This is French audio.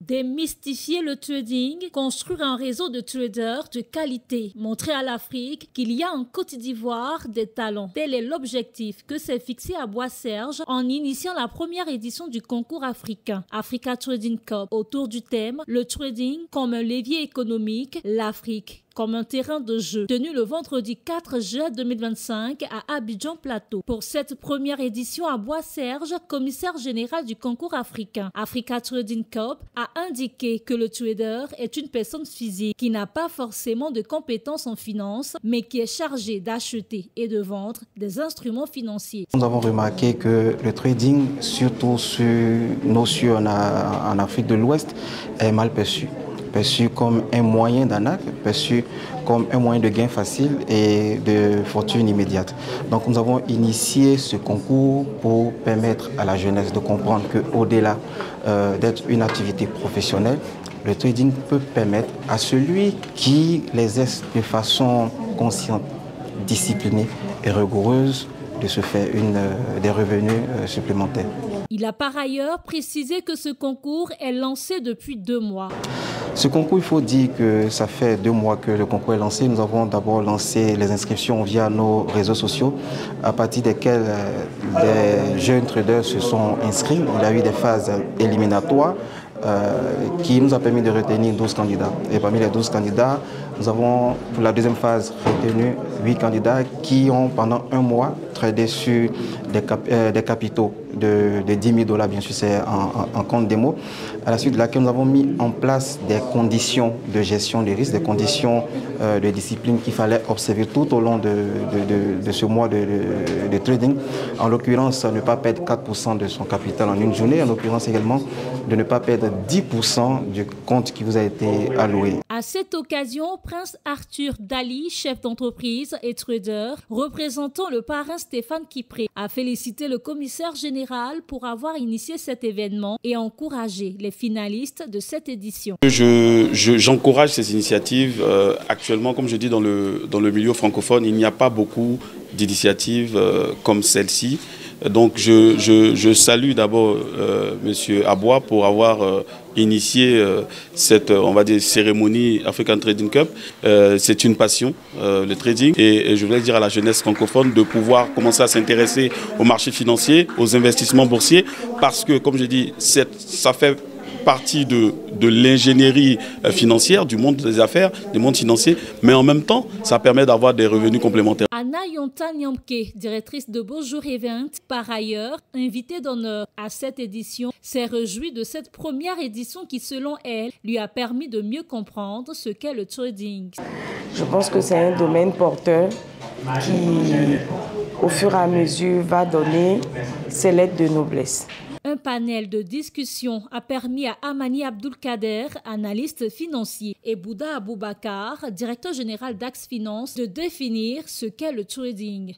Démystifier le trading, construire un réseau de traders de qualité, montrer à l'Afrique qu'il y a en Côte d'Ivoire des talents. Tel est l'objectif que s'est fixé à Bois-Serge en initiant la première édition du concours africain Africa Trading Cup autour du thème « Le trading comme un levier économique, l'Afrique comme un terrain de jeu », tenu le vendredi 4 juin 2025 à Abidjan Plateau. Pour cette première édition à Bois-Serge, commissaire général du concours africain Africa Trading Cup a indiqué que le trader est une personne physique qui n'a pas forcément de compétences en finance, mais qui est chargée d'acheter et de vendre des instruments financiers. Nous avons remarqué que le trading, surtout sur nos cieux en Afrique de l'Ouest, est mal perçu comme un moyen d'arnaque, perçu comme un moyen de gain facile et de fortune immédiate. Donc nous avons initié ce concours pour permettre à la jeunesse de comprendre qu'au-delà d'être une activité professionnelle, le trading peut permettre à celui qui l'exerce de façon consciente, disciplinée et rigoureuse de se faire des revenus supplémentaires. Il a par ailleurs précisé que ce concours est lancé depuis 2 mois. Ce concours, il faut dire que ça fait 2 mois que le concours est lancé. Nous avons d'abord lancé les inscriptions via nos réseaux sociaux, à partir desquels les jeunes traders se sont inscrits. Il y a eu des phases éliminatoires qui nous a permis de retenir 12 candidats. Et parmi les 12 candidats, nous avons pour la deuxième phase retenu 8 candidats qui ont pendant 1 mois tradé sur des capitaux de 10 000 $, bien sûr c'est en compte démo, à la suite de laquelle nous avons mis en place des conditions de gestion des risques, des conditions de discipline qu'il fallait observer tout au long de ce mois de trading. En l'occurrence, ne pas perdre 4% de son capital en une journée, en l'occurrence également de ne pas perdre 10% du compte qui vous a été alloué. À cette occasion, Prince Arthur Dali, chef d'entreprise et trader, représentant le parrain Stéphane Kipré, a félicité le commissaire général pour avoir initié cet événement et encouragé les finalistes de cette édition. J'encourage ces initiatives. Actuellement, comme je dis, dans le milieu francophone, il n'y a pas beaucoup d'initiatives comme celle-ci. Donc je salue d'abord M. Aboua pour avoir initié cette, on va dire, cérémonie African Trading Cup. C'est une passion, le trading, et je voulais dire à la jeunesse francophone de pouvoir commencer à s'intéresser au marché financier, aux investissements boursiers, parce que, comme je dis, ça fait partie de l'ingénierie financière, du monde des affaires, du monde financier, mais en même temps, ça permet d'avoir des revenus complémentaires. Anna Yonta Nyamke, directrice de Bonjour Event, par ailleurs, invitée d'honneur à cette édition, s'est réjouie de cette première édition qui, selon elle, lui a permis de mieux comprendre ce qu'est le trading. Je pense que c'est un domaine porteur qui, au fur et à mesure, va donner ses lettres de noblesse. Un panel de discussion a permis à Amani Abdulkader, analyste financier, et Bouddha Aboubakar, directeur général d'Axe Finance, de définir ce qu'est le trading.